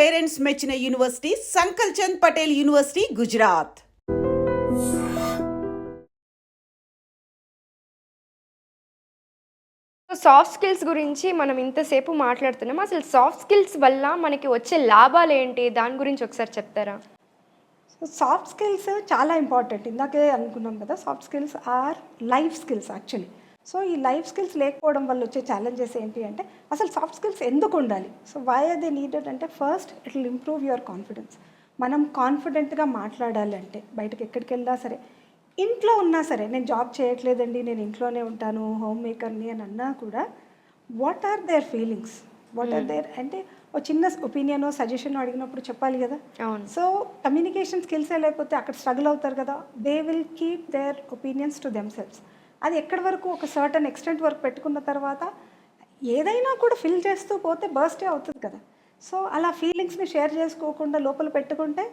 Parents మెచ్చిన university Sankalchand Patel university, Gujarat. Soft skills గురించి మనం ఇంతసేపు మాట్లాడుతున్నాం. అసలు సాఫ్ట్ స్కిల్స్ వల్ల మనకి వచ్చే లాభాలు ఏంటి? దాని గురించి ఒకసారి చెప్తారా? సో సాఫ్ట్ స్కిల్స్ చాలా ఇంపార్టెంట్. ఇందాకే అనుకున్నాం కదా, soft skills are life skills actually. So ఈ లైఫ్ స్కిల్స్ లేకపోవడం వల్ల వచ్చే ఛాలెంజెస్ ఏంటి అంటే, అసలు సాఫ్ట్ స్కిల్స్ ఎందుకు ఉండాలి? So why are they needed అంటే, first it will improve your confidence. మనం కాన్ఫిడెంట్గా మాట్లాడాలి అంటే, బయటకు ఎక్కడికి వెళ్ళినా సరే, ఇంట్లో ఉన్నా సరే, నేను జాబ్ చేయట్లేదండి, నేను ఇంట్లోనే ఉంటాను, హోమ్ మేకర్ని అని అన్నా కూడా, what are their feelings, what are their అంటే ఒక చిన్న ఒపీనియన్ సజెషన్ అడిగినప్పుడు చెప్పాలి కదా. సో కమ్యూనికేషన్ స్కిల్సే లేకపోతే అక్కడ స్ట్రగుల్ అవుతారు కదా. They will keep there opinions to themselves. అది ఎక్కడి వరకు, ఒక సర్టన్ ఎక్స్టెంట్ వరకు పెట్టుకున్న తర్వాత ఏదైనా కూడా ఫిల్ చేస్తూ పోతే బర్స్టే అవుతుంది కదా. సో అలా ఫీలింగ్స్ని షేర్ చేసుకోకుండా లోపల పెట్టుకుంటే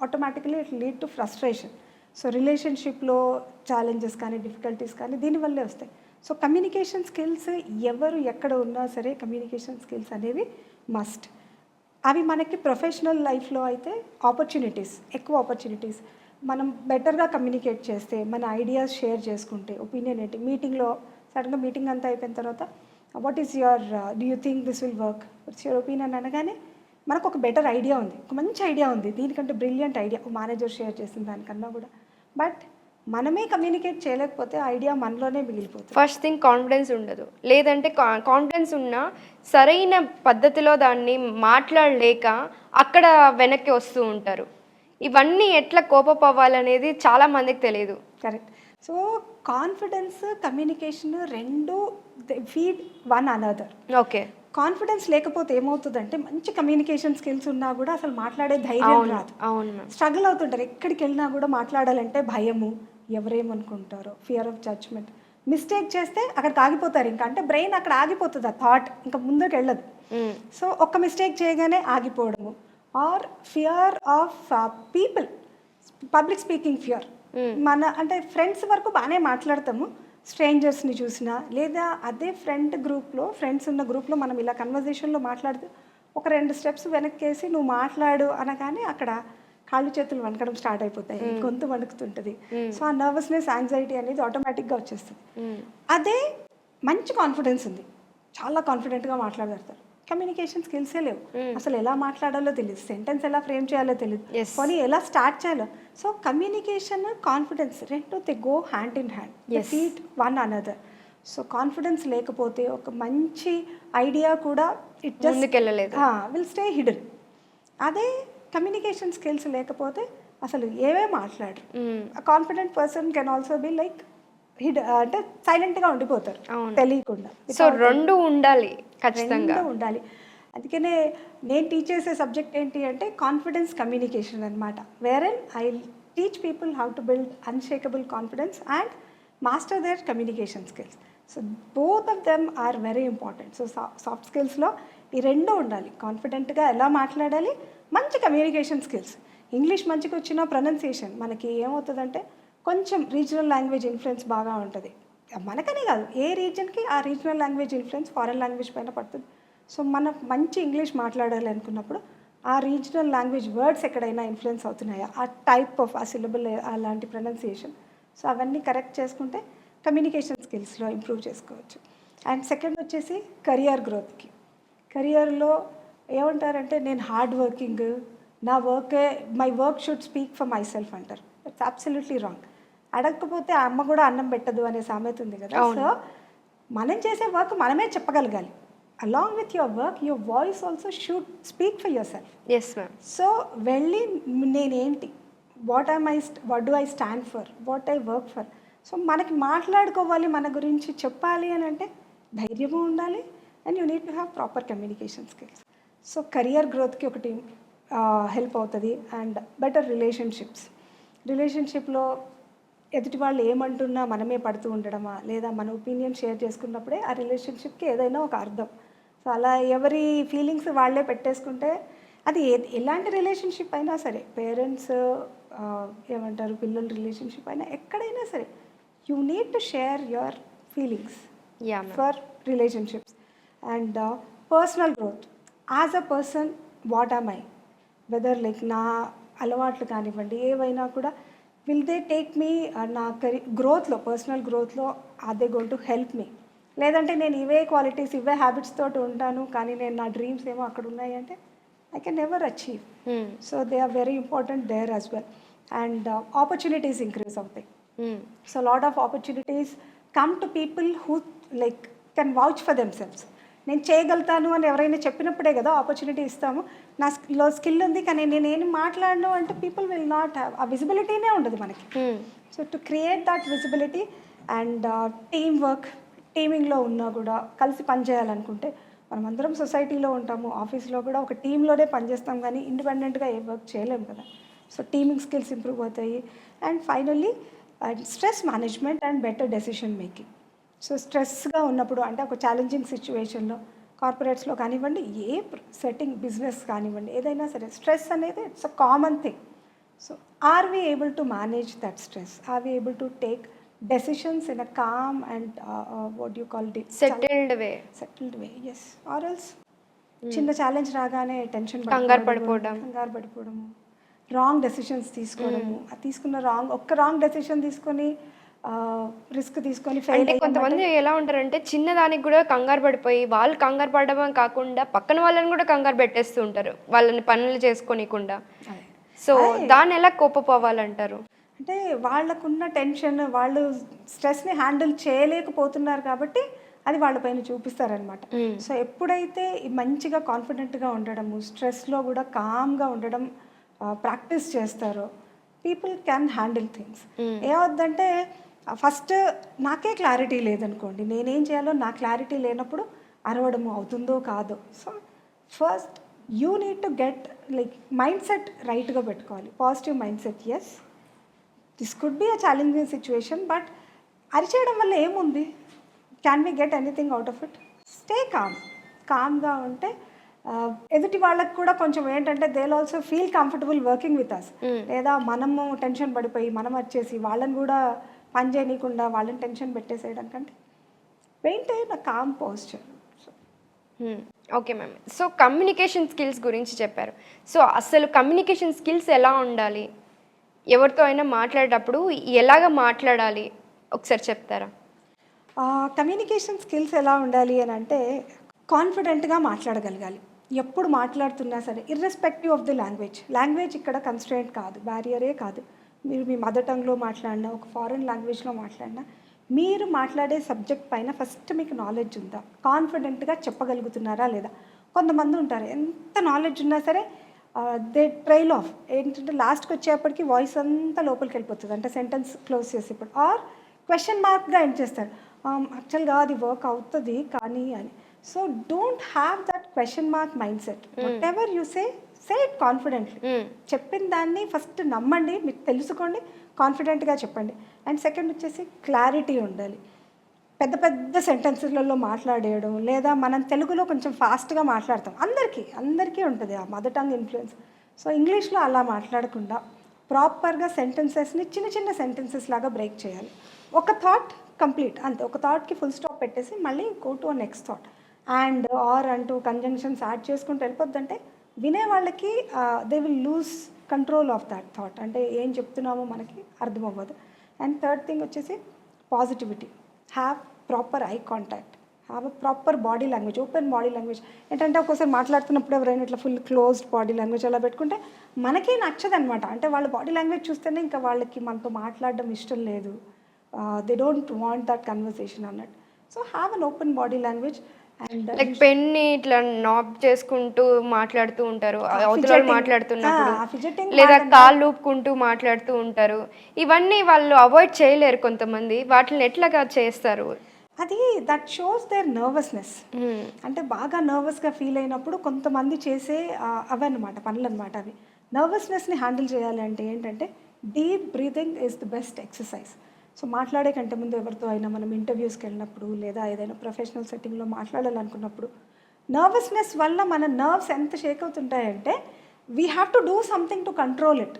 automatically it lead to frustration. So రిలేషన్షిప్లో ఛాలెంజెస్ కానీ డిఫికల్టీస్ కానీ దీనివల్లే వస్తాయి. సో కమ్యూనికేషన్ స్కిల్స్ ఎవరు ఎక్కడ ఉన్నా సరే కమ్యూనికేషన్ స్కిల్స్ అనేవి మస్ట్. అవి మనకి ప్రొఫెషనల్ లైఫ్లో అయితే ఆపర్చునిటీస్, ఎక్కువ ఆపర్చునిటీస్. మనం బెటర్గా కమ్యూనికేట్ చేస్తే, మన ఐడియాస్ షేర్ చేసుకుంటే, ఒపీనియన్ ఏంటి, మీటింగ్లో సడన్గా మీటింగ్ అంతా అయిపోయిన తర్వాత what is your do you think this will work, what's your opinion అనగానే మనకు ఒక బెటర్ ఐడియా ఉంది, ఒక మంచి ఐడియా ఉంది, దీనికంటే బ్రిలియంట్ ఐడియా మేనేజర్ షేర్ చేసిన దానికన్నా కూడా. బట్ మనమే కమ్యూనికేట్ చేయలేకపోతే ఐడియా మనలోనే మిగిలిపోతుంది. ఫస్ట్ థింగ్ కాన్ఫిడెన్స్ ఉండదు. లేదంటే కాన్ఫిడెన్స్ ఉన్నా సరైన పద్ధతిలో దాన్ని మాట్లాడలేక అక్కడ వెనక్కి వస్తూ ఉంటారు. ఇవన్నీ ఎట్లా కోపప్ అవ్వాలనేది చాలా మందికి తెలియదు. కరెక్ట్. సో కాన్ఫిడెన్స్, కమ్యూనికేషన్ రెండు feed one another. Okay. Confidence లేకపోతే ఏమవుతుందంటే, మంచి కమ్యూనికేషన్ స్కిల్స్ ఉన్నా కూడా అసలు మాట్లాడే ధైర్యం రాదు. అవును. స్ట్రగుల్ అవుతుంటారు. ఎక్కడికి వెళ్ళినా కూడా మాట్లాడాలంటే భయము, ఎవరేమనుకుంటారో, ఫియర్ ఆఫ్ జడ్జ్మెంట్. మిస్టేక్ చేస్తే అక్కడికి ఆగిపోతారు. ఇంకా అంటే బ్రెయిన్ అక్కడ ఆగిపోతుంది, ఆ థాట్ ఇంకా ముందుకు వెళ్ళదు. సో ఒక్క మిస్టేక్ చేయగానే ఆగిపోవడము, or fear of people, public speaking fear. మన అంటే ఫ్రెండ్స్ వరకు బాగానే మాట్లాడతాము, స్ట్రేంజర్స్ని చూసినా, లేదా అదే ఫ్రెండ్స్ ఉన్న గ్రూప్లో మనం ఇలా కన్వర్జేషన్లో మాట్లాడుతూ ఒక 2 స్టెప్స్ వెనక్కేసి నువ్వు మాట్లాడు అనగానే అక్కడ కాళ్ళు చేతులు వణకడం స్టార్ట్ అయిపోతాయి, గొంతు వణుకుతుంటుంది. సో ఆ నర్వస్నెస్, యాంగ్జైటీ అనేది ఆటోమేటిక్గా వచ్చేస్తుంది. అదే మంచి కాన్ఫిడెన్స్ ఉంది, చాలా కాన్ఫిడెంట్గా మాట్లాడతారు. కమ్యూనికేషన్ స్కిల్సే లేవు, అసలు ఎలా మాట్లాడాలో తెలియదు, సెంటెన్స్ ఎలా ఫ్రేమ్ చేయాలో తెలియదు, పోనీ ఎలా స్టార్ట్ చేయాలో. సో కమ్యూనికేషన్, కాన్ఫిడెన్స్ రెండు they go hand in hand, feet one another. So confidence లేకపోతే ఒక మంచి ఐడియా కూడా it just will stay hidden. అదే కమ్యూనికేషన్ స్కిల్స్ లేకపోతే అసలు ఏవే మాట్లాడరు. Confident person can also be like అంటే సైలెంట్గా ఉండిపోతారు తెలియకుండా. సో రెండు ఉండాలి, ఖచ్చితంగా ఉండాలి. అందుకనే నేను టీచ్ చేసే సబ్జెక్ట్ ఏంటి అంటే కాన్ఫిడెన్స్ కమ్యూనికేషన్ అనమాట. Wherein I teach people how to build unshakable confidence and master their communication skills. So both of them are very important. So soft స్కిల్స్లో ఈ రెండు ఉండాలి. కాన్ఫిడెంట్గా ఎలా మాట్లాడాలి, మంచి కమ్యూనికేషన్ స్కిల్స్. ఇంగ్లీష్ మంచిగా వచ్చిన ప్రొనౌన్సియేషన్ మనకి ఏమవుతుందంటే కొంచెం రీజనల్ లాంగ్వేజ్ ఇన్ఫ్లుయెన్స్ బాగా ఉంటుంది. మనకనే కాదు, ఏ రీజన్కి ఆ regional language influence foreign language పైన పడుతుంది. సో మనం మంచి ఇంగ్లీష్ మాట్లాడాలి అనుకున్నప్పుడు ఆ రీజనల్ లాంగ్వేజ్ వర్డ్స్ ఎక్కడైనా ఇన్ఫ్లుయెన్స్ అవుతున్నాయా, ఆ టైప్ ఆఫ్ ఆ సిలబుల్, అలాంటి ప్రొనౌన్సియేషన్, సో అవన్నీ కరెక్ట్ చేసుకుంటే కమ్యూనికేషన్ స్కిల్స్లో ఇంప్రూవ్ చేసుకోవచ్చు. అండ్ సెకండ్ వచ్చేసి కెరియర్ గ్రోత్కి. కెరియర్లో ఏమంటారంటే, నేను hard working, my work should speak for myself అంటారు. It's absolutely wrong. అడగకపోతే ఆ అమ్మ కూడా అన్నం పెట్టదు అనే సామెత ఉంది కదా. సో మనం చేసే వర్క్ మనమే చెప్పగలగాలి. Along with your work, your voice also should speak for yourself. Yes ma'am. So వెళ్ళి నేనేంటి, what do I stand for, what I work for. So మనకి మాట్లాడుకోవాలి, మన గురించి చెప్పాలి అని అంటే ధైర్యము ఉండాలి, and you need to have proper communication skills. So career గ్రోత్కి ఒకటి హెల్ప్ అవుతుంది. అండ్ బెటర్ రిలేషన్షిప్లో ఎదుటి వాళ్ళు ఏమంటున్నా మనమే పడుతూ ఉండడమా, లేదా మన ఒపీనియన్ షేర్ చేసుకున్నప్పుడే ఆ రిలేషన్షిప్కి ఏదైనా ఒక అర్థం. సో అలా ఎవరి ఫీలింగ్స్ వాళ్ళే పెట్టేసుకుంటే అది ఎలాంటి రిలేషన్షిప్ అయినా సరే, పేరెంట్స్ ఏమంటారు, పిల్లల రిలేషన్షిప్ అయినా ఎక్కడైనా సరే, you need to share your feelings for relationships. And personal growth, as a person what am I, whether like నా అలవాట్లు కానివ్వండి ఏవైనా కూడా విల్ దే టేక్ మీ నా గ్రోత్లో పర్సనల్ గ్రోత్లో are they going to help me, లేదంటే నేను ఇవే క్వాలిటీస్ ఇవే హ్యాబిట్స్ తోటి ఉంటాను కానీ నేను నా డ్రీమ్స్ ఏమో అక్కడ ఉన్నాయి అంటే I can never achieve. So they are very important there as well. And opportunities increase అవుతాయి. So a lot of opportunities come to people who like can vouch for themselves. నేను చేయగలుగుతాను అని ఎవరైనా చెప్పినప్పుడే కదా ఆపర్చునిటీ ఇస్తాము. నా స్కిల్ ఉంది కానీ నేను ఏం మాట్లాడను అంటే పీపుల్ విల్ నాట్ హ్యావ్ ఆ విజిబిలిటీనే ఉండదు మనకి. So to create that visibility and team work, టీమింగ్లో ఉన్నా కూడా కలిసి పనిచేయాలనుకుంటే మనం అందరం సొసైటీలో ఉంటాము, ఆఫీస్లో కూడా ఒక టీంలోనే పనిచేస్తాం కానీ ఇండిపెండెంట్గా ఏ వర్క్ చేయలేము కదా. సో టీమింగ్ స్కిల్స్ ఇంప్రూవ్ అవుతాయి. And finally stress management and better decision making. So స్ట్రెస్గా ఉన్నప్పుడు అంటే ఒక ఛాలెంజింగ్ సిచ్యువేషన్లో కార్పొరేట్స్లో కానివ్వండి ఏ సెట్టింగ్ బిజినెస్ కానివ్వండి ఏదైనా సరే స్ట్రెస్ అనేది it's a common thing. So are we able to manage that stress, are we able to take decisions in a calm and what do you call it, settled way, yes, or else చిన్న challenge రాగానే tension కంగారు పడిపోవడం, wrong decisions తీసుకోవడము, తీసుకున్న wrong decision తీసుకొని risk తీసుకొని fail. అంటే కొంతమంది ఎలా ఉంటారంటే చిన్నదానికి కూడా కంగారు పడిపోయి వాళ్ళు కంగారు పడడం కాకుండా పక్కన వాళ్ళని కూడా కంగారు పెట్టేస్తూ ఉంటారు వాళ్ళని పనులు చేసుకోనికుండా. సో దాన్ని ఎలా కోపపోవాలంటారు? అంటే వాళ్ళకున్న టెన్షన్, వాళ్ళు స్ట్రెస్ని హ్యాండిల్ చేయలేకపోతున్నారు కాబట్టి అది వాళ్ళపైన చూపిస్తారనమాట. సో ఎప్పుడైతే మంచిగా కాన్ఫిడెంట్గా ఉండడము, స్ట్రెస్లో కూడా కామ్గా ఉండడం ప్రాక్టీస్ చేస్తారో పీపుల్ క్యాన్ హ్యాండిల్ థింగ్స్. ఏమవుద్దంటే ఫస్ట్ నాకే క్లారిటీ లేదనుకోండి, నేనేం చేయాలో నా క్లారిటీ లేనప్పుడు అరవడము అవుతుందో కాదో. So first you need to get like mindset రైట్గా పెట్టుకోవాలి, positive mindset. Yes this could be a challenging situation but అరిచేయడం వల్ల ఏముంది, can we get anything out of it? Stay కామ్గా ఉంటే ఎదుటి వాళ్ళకి కూడా కొంచెం ఏంటంటే they will also feel comfortable working with us. లేదా మనము టెన్షన్ పడిపోయి మనం వచ్చేసి వాళ్ళని కూడా పని చేయనీయకుండా వాళ్ళని టెన్షన్ పెట్టేసేయడం కంటే maintain a calm posture. Okay ma'am. So communication skills గురించి చెప్పారు. సో అసలు కమ్యూనికేషన్ స్కిల్స్ ఎలా ఉండాలి, ఎవరితో అయినా మాట్లాడేటప్పుడు ఎలాగ మాట్లాడాలి ఒకసారి చెప్తారా? కమ్యూనికేషన్ స్కిల్స్ ఎలా ఉండాలి అని అంటే కాన్ఫిడెంట్గా మాట్లాడగలగాలి. ఎప్పుడు మాట్లాడుతున్నా సరే ఇర్రెస్పెక్టివ్ ఆఫ్ ది లాంగ్వేజ్ ఇక్కడ కన్స్ట్రెయింట్ కాదు, బ్యారియరే కాదు. మీరు మీ మదర్ టంగ్లో మాట్లాడినా ఒక ఫారెన్ లాంగ్వేజ్లో మాట్లాడినా మీరు మాట్లాడే సబ్జెక్ట్ పైన ఫస్ట్ మీకు నాలెడ్జ్ ఉందా, కాన్ఫిడెంట్గా చెప్పగలుగుతున్నారా లేదా. కొంతమంది ఉంటారు ఎంత నాలెడ్జ్ ఉన్నా సరే దే ట్రైల్ ఆఫ్, ఏంటంటే లాస్ట్కి వచ్చేప్పటికి వాయిస్ అంతా లోపలికి వెళ్ళిపోతుంది, అంటే సెంటెన్స్ క్లోజ్ చేసేప్పుడు ఆర్ క్వశ్చన్ మార్క్గా ఎండ్ చేస్తారు. యాక్చువల్గా అది వర్క్ అవుతుంది కానీ అని. So don't have that question mark mind set. What ever you say it confidently. చెప్పిన దాన్ని ఫస్ట్ నమ్మండి, మీకు తెలుసుకోండి, కాన్ఫిడెంట్గా చెప్పండి. అండ్ సెకండ్ వచ్చేసి క్లారిటీ ఉండాలి. పెద్ద పెద్ద సెంటెన్సెస్లలో మాట్లాడేయడం, లేదా మనం తెలుగులో కొంచెం ఫాస్ట్గా మాట్లాడతాం, అందరికీ ఉంటుంది ఆ మదర్ టంగ్ ఇన్ఫ్లుయెన్స్. సో ఇంగ్లీష్లో అలా మాట్లాడకుండా ప్రాపర్గా సెంటెన్సెస్ని చిన్న చిన్న సెంటెన్సెస్ లాగా బ్రేక్ చేయాలి. ఒక థాట్ కంప్లీట్ అంతే, ఒక థాట్కి ఫుల్ స్టాప్ పెట్టేసి మళ్ళీ go to next thought. And or అంటూ కంజంక్షన్స్ యాడ్ చేసుకుంటూ వెళ్ళిపోద్దంటే వినే వాళ్ళకి they will lose control of that thought, అంటే ఏం చెప్తున్నామో మనకి అర్థం అవ్వదు. అండ్ థర్డ్ థింగ్ వచ్చేసి positivity. Have proper eye contact, have a proper body language, open body language. ఏంటంటే ఒక్కోసారి మాట్లాడుతున్నప్పుడు ఎవరైనా ఇట్లా ఫుల్ క్లోజ్డ్ బాడీ లాంగ్వేజ్ అలా పెట్టుకుంటే మనకే నచ్చదు అనమాట. అంటే వాళ్ళ బాడీ లాంగ్వేజ్ చూస్తేనే ఇంకా వాళ్ళకి మనతో మాట్లాడడం ఇష్టం లేదు, they don't want that conversation అన్నట్టు. So have an open body language. And like పెన్ని ఇట్లా నాబ్ చేసుకుంటూ మాట్లాడుతూ ఉంటారు అవతల మాట్లాడుతున్నప్పుడు, లేదా కాళ్ళు ఊపుకుంటూ మాట్లాడుతూ ఉంటారు. ఇవన్నీ వాళ్ళు అవాయిడ్ చేయలేరు కొంతమంది, వాటిని ఎట్లాగా చేస్తారు? అది దట్ షోస్ దేర్ నర్వస్నెస్. అంటే బాగా నర్వస్గా ఫీల్ అయినప్పుడు కొంతమంది చేసే అవన్నమాట పనులు అనమాట. అవి నర్వస్నెస్ని హ్యాండిల్ చేయాలి అంటే ఏంటంటే deep breathing is the best exercise. So మాట్లాడే కంటే ముందు ఎవరితో అయినా మనం ఇంటర్వ్యూస్కి వెళ్ళినప్పుడు లేదా ఏదైనా ప్రొఫెషనల్ సెట్టింగ్లో మాట్లాడాలనుకున్నప్పుడు నర్వస్నెస్ వల్ల మన నర్వ్స్ ఎంత షేక్ అవుతుంటాయంటే we have to do something to control it.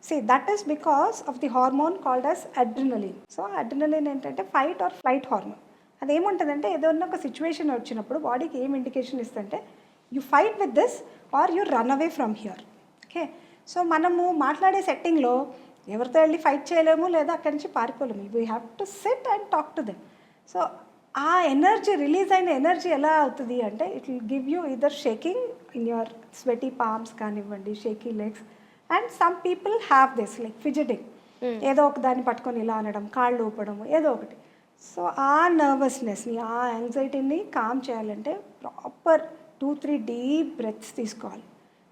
See, that is because of the hormone called as adrenaline. So adrenaline ఏంటంటే ఫైట్ ఆర్ ఫ్లైట్ హార్మోన్. అదేముంటుందంటే ఏదైనా ఒక సిచ్యువేషన్ వచ్చినప్పుడు బాడీకి ఏం ఇండికేషన్ ఇస్తుంటే you fight with this or you run away from here. Okay, so మనము మాట్లాడే సెట్టింగ్లో ఎవరితో వెళ్ళి ఫైట్ చేయలేము లేదా అక్కడి నుంచి పారిపోలేము. We have to sit and talk to them. So ఆ ఎనర్జీ, రిలీజ్ అయిన ఎనర్జీ ఎలా అవుతుంది అంటే it will give you either shaking in your sweaty palms కానివ్వండి, shaky legs, and some people have this like fidgeting, ఏదో ఒక దాన్ని పట్టుకొని ఇలా అనడం, కాళ్ళు ఊపడం, ఏదో ఒకటి. సో ఆ నర్వస్నెస్ని, ఆ యాంగ్జైటీని కామ్ చేయాలంటే ప్రాపర్ 2-3 డీప్ బ్రెత్స్ తీసుకోవాలి.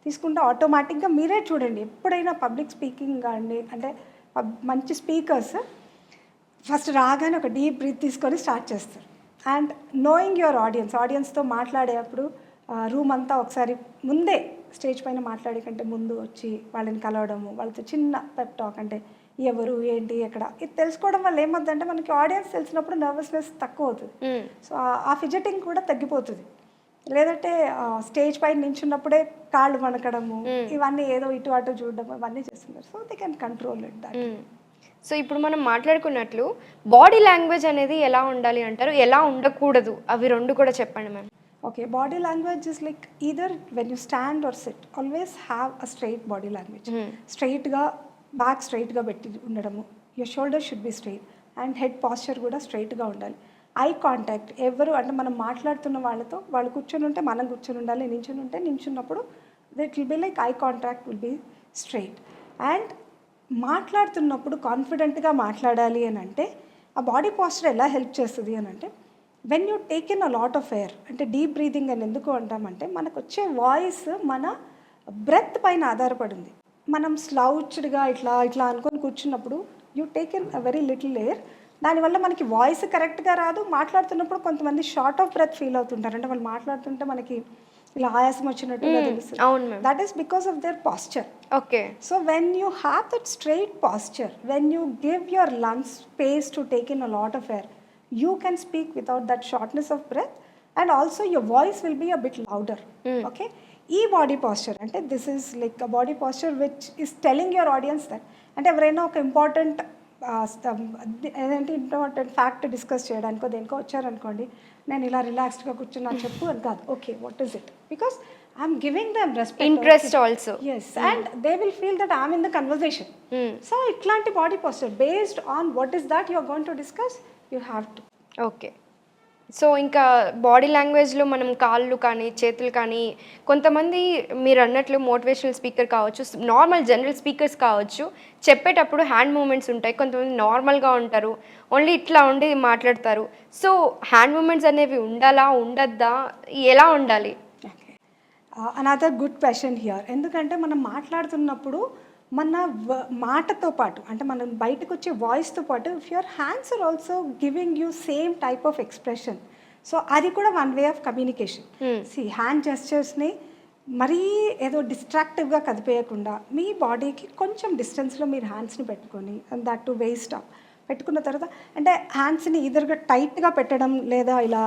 తీసుకుంటే ఆటోమేటిక్గా మీరే చూడండి, ఎప్పుడైనా పబ్లిక్ స్పీకింగ్ కానీ అంటే మంచి స్పీకర్స్ ఫస్ట్ రాగానే ఒక డీప్ బ్రీత్ తీసుకొని స్టార్ట్ చేస్తారు. అండ్ నోయింగ్ యువర్ ఆడియన్స్తో మాట్లాడేటప్పుడు రూమ్ అంతా ఒకసారి ముందే స్టేజ్ పైన మాట్లాడే కంటే ముందు వచ్చి వాళ్ళని కలవడము, వాళ్ళతో చిన్న పెప్ టాక్, అంటే ఎవరు ఏంటి ఎక్కడ ఇది తెలుసుకోవడం వల్ల ఏమవుతుందంటే మనకి ఆడియన్స్ తెలిసినప్పుడు నర్వస్నెస్ తక్కువ అవుతుంది. సో ఆ ఫిజెటింగ్ కూడా తగ్గిపోతుంది. లేదంటే స్టేజ్ పైన నించున్నప్పుడే కాళ్ళు వణకడము, ఇవన్నీ ఏదో ఇటు అటు చూడడం, ఇవన్నీ చేస్తున్నారు. So they can control it that. So ఇప్పుడు మనం మాట్లాడుకున్నట్లు బాడీ లాంగ్వేజ్ అనేది ఎలా ఉండాలి అంటారు, ఎలా ఉండకూడదు, అవి రెండు కూడా చెప్పండి ma'am. Okay, body language is like either when you stand or sit always have a straight body language. స్ట్రైట్గా బ్యాక్ స్ట్రైట్గా పెట్టి ఉండడము, your shoulder should be straight, and head posture కూడా స్ట్రైట్గా ఉండాలి. ఐ కాంటాక్ట్, ఎవరు అంటే మనం మాట్లాడుతున్న వాళ్ళతో వాళ్ళు కూర్చొని ఉంటే మనం కూర్చొని ఉండాలి, నించుని ఉంటే నించున్నప్పుడు it will be like eye contact will be straight. And మాట్లాడుతున్నప్పుడు కాన్ఫిడెంట్గా మాట్లాడాలి అని అంటే ఆ బాడీ పాస్చర్ ఎలా హెల్ప్ చేస్తుంది అని అంటే when you take in a lot of air, అంటే డీప్ బ్రీదింగ్ అని ఎందుకు అంటామంటే మనకు వచ్చే వాయిస్ మన బ్రెత్ పైన ఆధారపడింది. మనం స్లౌచ్డ్గా ఇట్లా ఇట్లా అనుకొని కూర్చున్నప్పుడు you take in a very little air, దానివల్ల మనకి వాయిస్ కరెక్ట్గా రాదు. మాట్లాడుతున్నప్పుడు కొంతమంది షార్ట్ ఆఫ్ బ్రెత్ ఫీల్ అవుతుంటారు, అంటే వాళ్ళు మాట్లాడుతుంటే మనకి ఇలా ఆయాసం వచ్చినట్టుగా తెలుస్తుంది. That is because of their posture. Okay, so when you have that straight posture, when you give your lungs space to take in a lot of air, you can speak without that shortness of breath, and also your voice will be a bit louder. Okay, body posture ante this is like a body posture which is telling your audience that ante evaraina oka important important fact discuss చేయడానికో దేనికో వచ్చారనుకోండి, నేను ఇలా రిలాక్స్డ్గా కూర్చున్నా చెప్పు అని కాదు. Okay, what is it, because I'm giving them respect, interest also. Yes, and they will feel that I'm in the conversation. So ఇట్లాంటి body posture based on what is that you are going to discuss, you have to. Okay, so ఇంకా body లాంగ్వేజ్లో మనం కాళ్ళు కానీ చేతులు కానీ, కొంతమంది మీరు అన్నట్లు మోటివేషనల్ స్పీకర్ కావచ్చు, నార్మల్ జనరల్ స్పీకర్స్ కావచ్చు, చెప్పేటప్పుడు హ్యాండ్ మూమెంట్స్ ఉంటాయి. కొంతమంది నార్మల్గా ఉంటారు, ఓన్లీ ఇట్లా ఉండి మాట్లాడతారు. సో హ్యాండ్ మూమెంట్స్ అనేవి ఉండాలా, ఉండద్దా, ఎలా ఉండాలి? Another good question here. ఎందుకంటే మనం మాట్లాడుతున్నప్పుడు మన మాటతో పాటు, అంటే మనం బయటకు వచ్చే వాయిస్తో పాటు, if your hands are also giving you same type of expression, so అది కూడా one way of communication. Hand జెస్చర్స్ని మరీ ఏదో డిస్ట్రాక్టివ్గా కదిపేయకుండా మీ బాడీకి కొంచెం డిస్టెన్స్లో మీరు హ్యాండ్స్ని పెట్టుకొని, and that to waste up పెట్టుకున్న తర్వాత, అంటే హ్యాండ్స్ని ఈదర్గా టైట్గా పెట్టడం లేదా ఇలా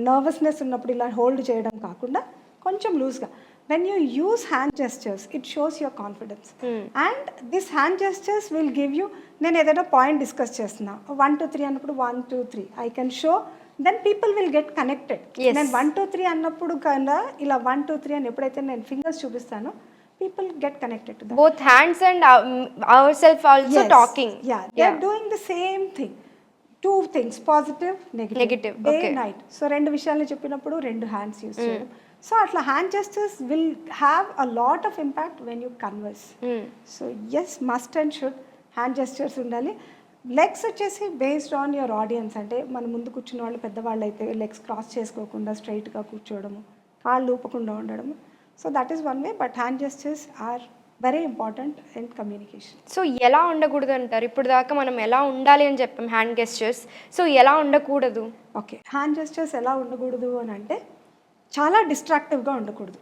నర్వస్నెస్ ఉన్నప్పుడు ఇలా హోల్డ్ చేయడం కాకుండా కొంచెం లూజ్గా. When you use hand gestures, it shows your confidence. And this hand gestures will give you, నేను ఏదైనా పాయింట్ డిస్కస్ చేస్తున్నా 1 2 3 అన్నప్పుడు 1 2 3 I can show, then people will get connected. నేను 1 2 3 అన్నప్పుడు కన్నా ఇలా 1 2 3 అని ఎప్పుడైతే నేను fingers చూపిస్తానో people get connected to that. Both hands and ourselves also talking. Yeah, they are doing the same thing. Two things, positive, negative. Day and night. So రెండు విషయాలను చెప్పినప్పుడు రెండు హ్యాండ్స్ యూస్ చేయడం. సో అట్లా hand gestures will have a lot of impact when you converse. So yes, must and should hand gestures ఉండాలి. Legs వచ్చేసి based on your audience, అంటే మన ముందు కూర్చున్న వాళ్ళు పెద్దవాళ్ళు అయితే లెగ్స్ క్రాస్ చేసుకోకుండా స్ట్రైట్గా కూర్చోవడము, కాళ్ళు ఊపకుండా ఉండడము. So that is one way, but hand gestures are very important in communication. So ఎలా ఉండకూడదు అంటారు? ఇప్పుడు దాకా మనం ఎలా ఉండాలి అని చెప్పాం హ్యాండ్ గెస్చర్స్, సో ఎలా ఉండకూడదు? ఓకే, హ్యాండ్ జెస్చర్స్ ఎలా ఉండకూడదు అని అంటే చాలా డిస్ట్రాక్టివ్గా ఉండకూడదు.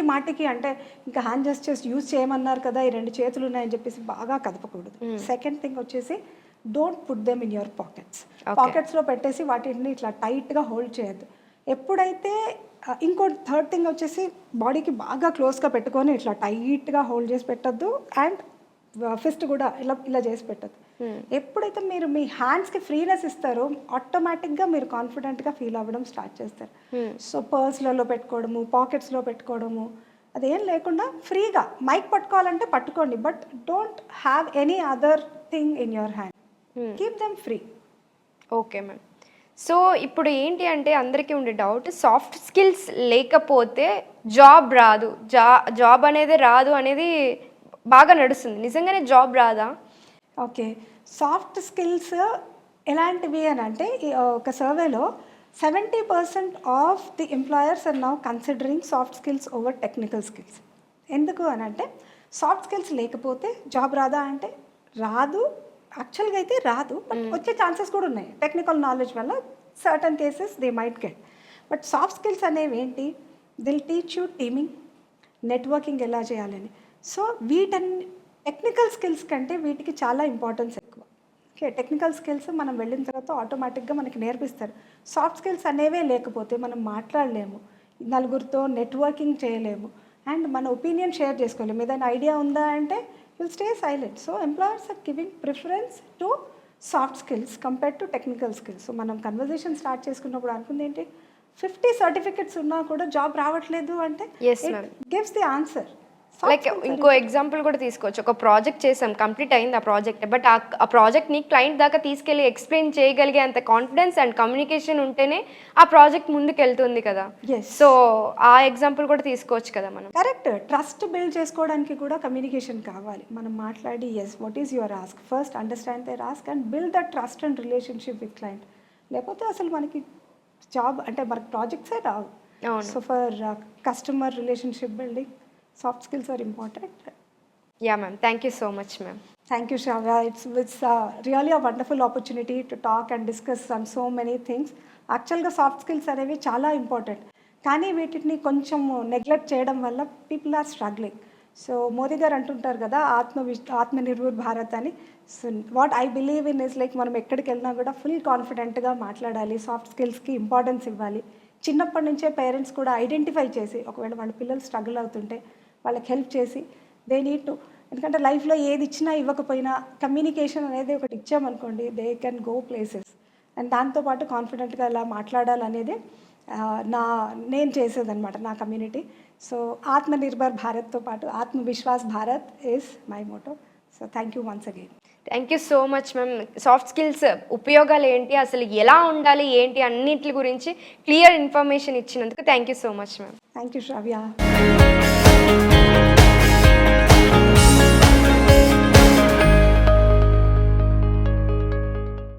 మాటికి అంటే ఇంకా హ్యాండ్ జెస్చర్స్ యూజ్ చేయమన్నారు కదా, ఈ రెండు చేతులు ఉన్నాయని చెప్పేసి బాగా కదపకూడదు. సెకండ్ థింగ్ వచ్చేసి don't put them in your పాకెట్స్లో పెట్టేసి వాటిని ఇట్లా టైట్గా హోల్డ్ చేయొద్దు. ఎప్పుడైతే ఇంకో థర్డ్ థింగ్ వచ్చేసి బాడీకి బాగా క్లోజ్గా పెట్టుకొని ఇట్లా టైట్గా హోల్డ్ చేసి పెట్టద్దు, అండ్ ఫిస్ట్ కూడా ఇలా చేసి పెట్టద్దు. ఎప్పుడైతే మీరు మీ హ్యాండ్స్కి ఫ్రీనెస్ ఇస్తారో ఆటోమేటిక్గా మీరు కాన్ఫిడెంట్గా ఫీల్ అవ్వడం స్టార్ట్ చేస్తారు. సో పర్స్లలో పెట్టుకోవడము, పాకెట్స్లో పెట్టుకోవడము, అదేం లేకుండా ఫ్రీగా మైక్ పట్టుకోవాలంటే పట్టుకోండి, but don't have any other thing in your hand. Keep them free. Okay ma'am. So ఇప్పుడు ఏంటి అంటే అందరికీ ఉండే డౌట్, సాఫ్ట్ స్కిల్స్ లేకపోతే జాబ్ రాదు, జాబ్ అనేది రాదు అనేది బాగా నడుస్తుంది. నిజంగానే జాబ్ రాదా? ఓకే, సాఫ్ట్ స్కిల్స్ ఎలాంటివి అని అంటే ఒక సర్వేలో 70% of the employers are now considering soft skills over technical skills. ఎందుకు అని అంటే సాఫ్ట్ స్కిల్స్ లేకపోతే జాబ్ రాదా అంటే రాదు, యాక్చువల్గా అయితే రాదు, బట్ వచ్చే ఛాన్సెస్ కూడా ఉన్నాయి. టెక్నికల్ నాలెడ్జ్ వల్ల certain cases they might get. But soft skills అనేవి ఏంటి, they'll teach you teaming, networking ఎలా చేయాలని. సో వీటన్ని టెక్నికల్ స్కిల్స్ కంటే వీటికి చాలా ఇంపార్టెన్స్ ఎక్కువ. ఓకే, టెక్నికల్ స్కిల్స్ మనం వెళ్ళిన తర్వాత ఆటోమేటిక్గా మనకి నేర్పిస్తారు. సాఫ్ట్ స్కిల్స్ అనేవే లేకపోతే మనం మాట్లాడలేము, నలుగురితో నెట్వర్కింగ్ చేయలేము, అండ్ మన ఒపీనియన్ షేర్ చేసుకోలేము. ఏదైనా ఐడియా ఉందా అంటే will stay silent. So employers are giving preference to soft skills compare to technical skills. So మనం కన్వర్జేషన్ స్టార్ట్ చేసుకున్నప్పుడు అనుకుంది ఏంటి, 50 సర్టిఫికెట్స్ ఉన్నా కూడా జాబ్ రావట్లేదు అంటే Yes, ma'am. Gives the answer. Like ఇంకో ఎగ్జాంపుల్ కూడా తీసుకోవచ్చు. ఒక ప్రాజెక్ట్ చేసాం, కంప్లీట్ అయింది ఆ ప్రాజెక్ట్, బట్ ఆ ప్రాజెక్ట్ని క్లయింట్ దాకా తీసుకెళ్ళి ఎక్స్ప్లెయిన్ చేయగలిగే అంత కాన్ఫిడెన్స్ అండ్ కమ్యూనికేషన్ ఉంటేనే ఆ ప్రాజెక్ట్ ముందుకు వెళ్తుంది కదా. Yes. సో ఆ ఎగ్జాంపుల్ కూడా తీసుకోవచ్చు కదా మనం. కరెక్ట్, ట్రస్ట్ బిల్డ్ చేసుకోవడానికి కూడా కమ్యూనికేషన్ కావాలి. మనం మాట్లాడి yes what is your ask, first understand their ask and build the trust and relationship with client. లేకపోతే అసలు మనకి జాబ్ అంటే మనకి ప్రాజెక్ట్సే రావు. అవును. So for customer relationship building soft skills are important. Yeah ma'am, thank you so much ma'am. Thank you, Shravya. It's really a wonderful opportunity to talk and discuss on so many things. యాక్చువల్గా soft skills అనేవి చాలా important, కానీ వీటిని కొంచెం neglect చేయడం వల్ల people are struggling. So Modi garu అంటుంటారు కదా ఆత్మనిర్భర్ భారత్ అని. So what I believe in is like మనం ఎక్కడికి వెళ్ళినా కూడా ఫుల్ కాన్ఫిడెంట్గా మాట్లాడాలి, సాఫ్ట్ స్కిల్స్కి ఇంపార్టెన్స్ ఇవ్వాలి. చిన్నప్పటి నుంచే పేరెంట్స్ కూడా ఐడెంటిఫై చేసి ఒకవేళ వాళ్ళ పిల్లలు స్ట్రగుల్ అవుతుంటే వాళ్ళకి హెల్ప్ చేసి దే నీడ్ టు, ఎందుకంటే లైఫ్లో ఏది ఇచ్చినా ఇవ్వకపోయినా కమ్యూనికేషన్ అనేది ఒకటి ఇచ్చామనుకోండి, they can go places. And దాంతోపాటు కాన్ఫిడెంట్గా ఎలా మాట్లాడాలనేది నేను చేసేదన్నమాట నా కమ్యూనిటీ. సో ఆత్మనిర్భర్ భారత్తో పాటు Atmavishwas Bharat is my motto. So thank you once again. Thank you so much ma'am. Soft skills ఉపయోగాలు ఏంటి, అసలు ఎలా ఉండాలి ఏంటి, అన్నింటి గురించి క్లియర్ ఇన్ఫర్మేషన్ ఇచ్చినందుకు thank you so much ma'am. Thank you Sravya.